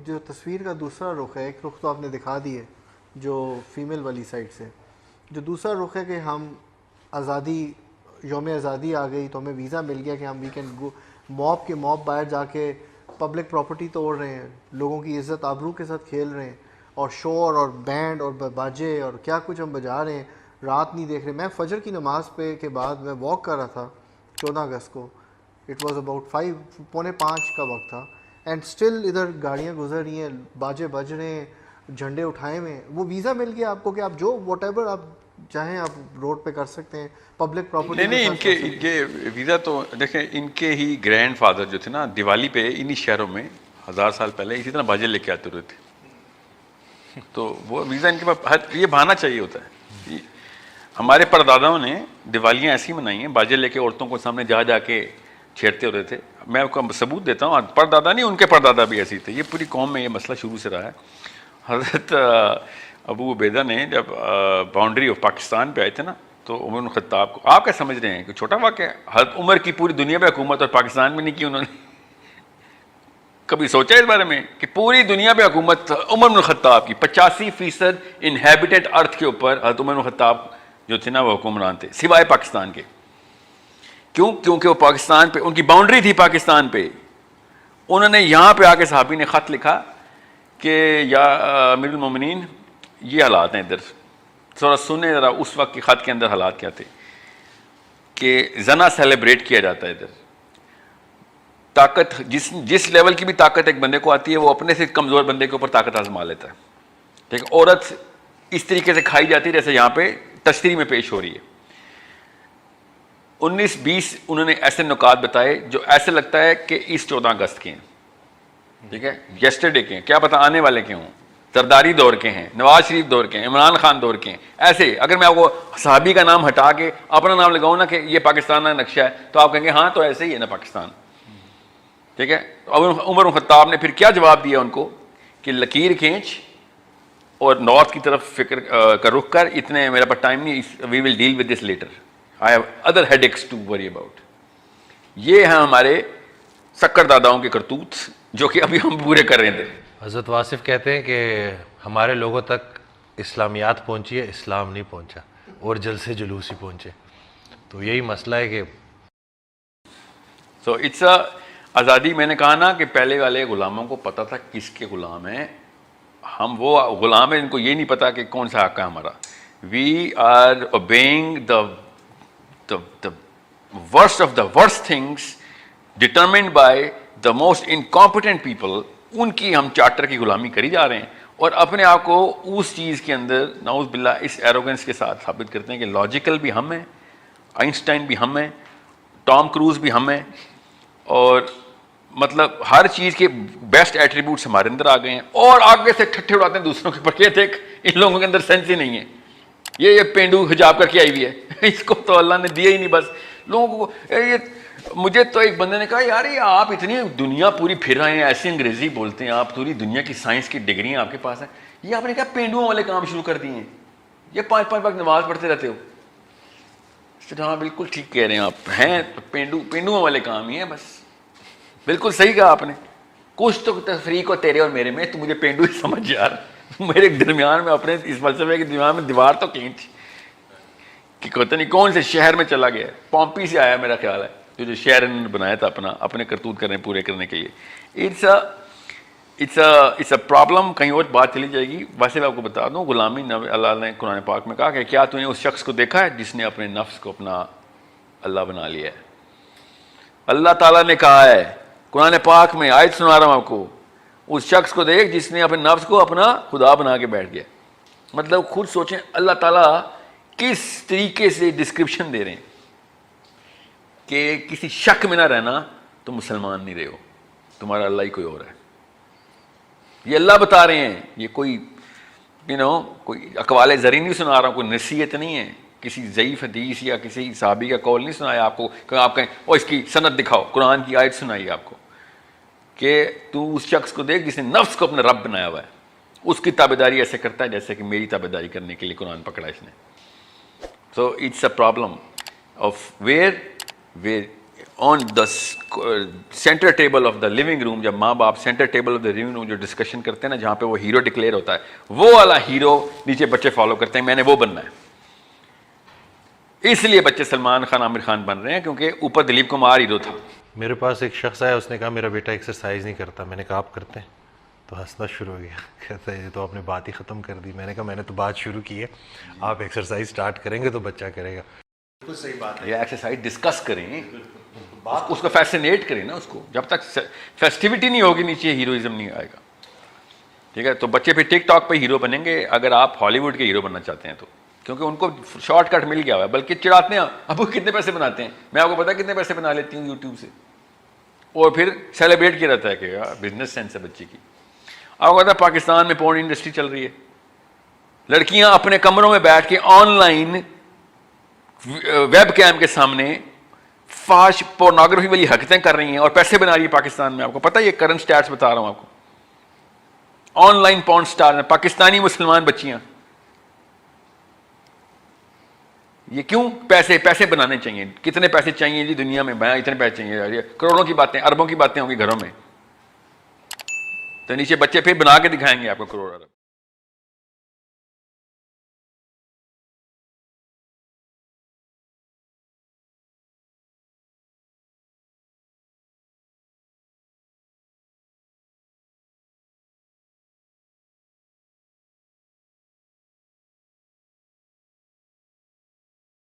جو تصویر کا دوسرا رخ ہے، ایک رخ تو آپ نے دکھا دی ہے جو فیمیل والی سائڈ سے، جو دوسرا رخ ہے کہ ہم آزادی، یوم آزادی آ گئی تو ہمیں ویزا مل گیا کہ ہم وی کین گو، موب کے موب باہر جا کے پبلک پراپرٹی توڑ رہے ہیں، لوگوں کی عزت آبرو کے ساتھ کھیل رہے ہیں، اور شور اور بینڈ اور باجے اور کیا کچھ ہم بجا رہے ہیں، رات نہیں دیکھ رہے. میں فجر کی نماز پہ کے بعد میں واک کر رہا تھا 14 اگست کو، اٹ واز اباؤٹ 5:45 کا وقت تھا، اینڈ اسٹل ادھر گاڑیاں گزر رہی ہیں، باجے بج رہے ہیں، جھنڈے اٹھائے ہوئے ہیں. وہ ویزا مل گیا آپ کو کہ آپ جو واٹ ایور آپ چاہیں آپ روڈ پہ کر سکتے ہیں، پبلک پراپرٹی. نہیں ان کے ویزا تو دیکھیں، ان کے ہی گرینڈ فادر جو تھے نا، دیوالی پہ انہی شہروں میں 1000 سال پہلے اسی طرح باجے لے کے آتے ہوئے تھے. تو وہ ویزا ان کے پاس یہ بہانا چاہیے ہوتا ہے. ہمارے پرداداؤں نے دیوالیاں ایسی منائی ہیں، باجے لے کے عورتوں کو سامنے جا جا کے چھیڑتے ہوتے تھے. میں آپ کو ثبوت دیتا ہوں، پردادا نہیں ان کے پردادا بھی ایسے تھے. یہ پوری قوم میں یہ مسئلہ شروع سے رہا ہے. حضرت ابو عبیدہ نے جب باؤنڈری آف پاکستان پہ آئے تھے نا، تو عمر بن خطاب کو، آپ کیا سمجھ رہے ہیں کہ چھوٹا واقعہ ہے؟ حضرت عمر کی پوری دنیا پہ حکومت اور پاکستان میں نہیں کی انہوں نے. کبھی سوچا اس بارے میں کہ پوری دنیا پہ حکومت عمر بن خطاب کی، 85% انہیبیٹڈ ارتھ کے اوپر حضرت عمر بن خطاب جو تھے نا وہ حکمران تھے، سوائے پاکستان کے. کیوں؟ کیونکہ وہ پاکستان پہ ان کی باؤنڈری تھی پاکستان پہ. انہوں نے یہاں پہ آ کے صحابی نے خط لکھا کہ یا امیر المومنین یہ حالات ہیں ادھر، تھوڑا سنیں ذرا اس وقت کے خط کے اندر حالات کیا تھے. کہ زنا سیلیبریٹ کیا جاتا ہے ادھر. طاقت جس لیول کی بھی طاقت ایک بندے کو آتی ہے، وہ اپنے سے کمزور بندے کے اوپر طاقت آزما لیتا ہے. ٹھیک ہے، عورت اس طریقے سے کھائی جاتی ہے جیسے یہاں پہ تشریح میں پیش ہو رہی ہے. 19-20 انہوں نے ایسے نکات بتائے جو ایسے لگتا ہے کہ اس 14 اگست کے ہیں. ٹھیک ہے، یسٹرڈے کے ہیں، کیا پتہ آنے والے کے ہوں، زرداری دور کے ہیں، نواز شریف دور کے ہیں، عمران خان دور کے ہیں. ایسے اگر میں آپ کو صحابی کا نام ہٹا کے اپنا نام لگاؤں نا کہ یہ پاکستان کا نقشہ ہے، تو آپ کہیں گے ہاں تو ایسے ہی ہے نا پاکستان. ٹھیک ہے. عمر بن خطاب نے پھر کیا جواب دیا ان کو کہ لکیر کھینچ اور نارتھ کی طرف فکر کا رخ کر، اتنے میرے پاس ٹائم نہیں، we will deal with this later, I have other headaches to worry about. یہ ہیں ہمارے سکر داداؤں کے کرتوت جو کہ ابھی ہم پورے کر رہے تھے. حضرت واصف کہتے ہیں کہ ہمارے لوگوں تک اسلامیات پہنچی ہے، اسلام نہیں پہنچا، اور جلسے جلوس ہی پہنچے. تو یہی مسئلہ ہے کہ سو اٹس اے آزادی. میں نے کہا نا کہ پہلے والے غلاموں کو پتہ تھا کس کے غلام ہیں. ہم وہ غلام ہیں جن کو یہ نہیں پتا کہ کون سا حق ہے ہمارا. We are obeying the worst of the worst things determined by the most incompetent people. ان کی ہم چارٹر کی غلامی کری جا رہے ہیں، اور اپنے آپ کو اس چیز کے اندر نعوذ باللہ اس ایروگنس کے ساتھ ثابت کرتے ہیں کہ لاجیکل بھی ہم ہیں، آئنسٹائن بھی ہم ہیں، ٹام کروز بھی ہم ہیں، اور مطلب ہر چیز کے بیسٹ ایٹریبیوٹس ہمارے اندر آ گئے ہیں. اور آگے سے ٹھٹھے اڑاتے ہیں دوسروں کے اوپر. یہ دیکھ ان لوگوں کے اندر سینس ہی نہیں ہے، یہ پینڈو حجاب کر کے آئی ہوئی ہے، اس کو تو اللہ نے دیا ہی نہیں. بس لوگوں کو یہ مجھے تو ایک بندے نے کہا یار یہ آپ اتنی دنیا پوری پھر رہے ہیں، ایسی انگریزی بولتے ہیں آپ، پوری دنیا کی سائنس کی ڈگریاں آپ کے پاس ہیں، یہ آپ نے کہا پینڈوؤں والے کام شروع کر دیے ہیں، یہ 5 وقت نماز پڑھتے رہتے ہو. ہاں بالکل ٹھیک کہہ رہے ہیں آپ، ہیں پینڈوؤں والے کام ہی ہیں بس. بالکل صحیح کہا آپ نے. کچھ تو تفریق ہو تیرے اور میرے میں، تو مجھے پینڈو ہی سمجھ یار. میرے درمیان میں اپنے اس فلسفے کے درمیان میں دیوار تو کہیں تھی کہ پتہ نہیں کون سے شہر میں چلا گیا. پومپی سے آیا میرا خیال ہے، جو شہر انہوں نے بنایا تھا اپنے کرتوت کرنے پورے کرنے کے لیے. It's a problem. کہیں اور بات چلی جائے گی. ویسے میں آپ کو بتا دوں، غلامی اللہ نے قرآن پاک میں کہا کہ کیا تو نے اس شخص کو دیکھا ہے جس نے اپنے نفس کو اپنا اللہ بنا لیا ہے. اللہ تعالیٰ نے کہا ہے قرآن پاک میں، آیت سنا رہا ہوں آپ کو، اس شخص کو دیکھ جس نے اپنے نفس کو اپنا خدا بنا کے بیٹھ گیا. مطلب خود سوچیں اللہ تعالیٰ کس طریقے سے ڈسکرپشن دے رہے ہیں کہ کسی شک میں نہ رہنا تم مسلمان نہیں رہے ہو، تمہارا اللہ ہی کوئی اور ہے. یہ اللہ بتا رہے ہیں، یہ کوئی کوئی اقوال زرعی نہیں سنا رہا ہوں، کوئی نصیحت نہیں ہے، کسی ضعیف حدیث یا کسی صحابی کا قول نہیں سنایا آپ کو کہ آپ کہیں او اس کی سند دکھاؤ. قرآن کی آیت سنائی آپ کو کہ تو اس شخص کو دیکھ جس نے نفس کو اپنا رب بنایا ہوا ہے، اس کی تابعداری ایسے کرتا ہے جیسے کہ میری تابعداری کرنے کے لیے قرآن پکڑا اس نے. So it's a problem of where on the centre table of the living room, جب ماں باپ centre table of the living room جو ڈسکشن کرتے ہیں نا، جہاں پہ وہ ہیرو ڈکلیئر ہوتا ہے، وہ والا ہیرو نیچے بچے فالو کرتے ہیں، میں نے وہ بننا ہے. اس لیے بچے سلمان خان عامر خان بن رہے ہیں، کیونکہ اوپر دلیپ کمار ہیرو تھا. میرے پاس ایک شخص آیا، اس نے کہا میرا بیٹا ایکسرسائز نہیں کرتا. میں نے کہا آپ کرتے ہیں؟ تو ہنسنا شروع ہو گیا. کہتا ہے یہ تو آپ نے بات ہی ختم کر دی. میں نے کہا میں نے تو بات شروع کی ہے، آپ ایکسرسائز سٹارٹ کریں گے تو بچہ کرے گا. بالکل صحیح بات ہے. یا ایکسرسائز ڈسکس کریں، اس کو فیسینیٹ کریں نا اس کو. جب تک فیسٹیوٹی نہیں ہوگی نیچے ہیروئزم نہیں آئے گا. ٹھیک ہے، تو بچے پھر ٹک ٹاک پہ ہیرو بنیں گے اگر آپ ہالی ووڈ کے ہیرو بننا چاہتے ہیں تو، کیونکہ ان کو شارٹ کٹ مل گیا ہوا ہے. بلکہ چڑھاتے ہیں ابو کتنے پیسے بناتے ہیں، میں آپ کو پتا کتنے پیسے بنا لیتی ہوں یوٹیوب سے، اور پھر سیلیبریٹ کیا جاتا ہے کہ بزنس سینس ہے بچے کی. آپ کو پتا پاکستان میں پورن انڈسٹری چل رہی ہے، لڑکیاں اپنے کمروں میں بیٹھ کے آن لائن ویب کیم کے سامنے فاش پورنوگرافی والی حرکتیں کر رہی ہیں اور پیسے بنا رہی ہے پاکستان میں. آپ کو پتا یہ کرنٹ سٹیٹس بتا رہا ہوں آپ کو. Online porn star Pakistani مسلمان بچیاں. یہ کیوں؟ پیسے بنانے چاہیے. کتنے پیسے چاہیے جی دنیا میں؟ بیاں اتنے پیسے چاہیے، کروڑوں کی باتیں، اربوں کی باتیں ہوں گی گھروں میں. تو نیچے بچے پھر بنا کے دکھائیں گے آپ کو کروڑ ارب.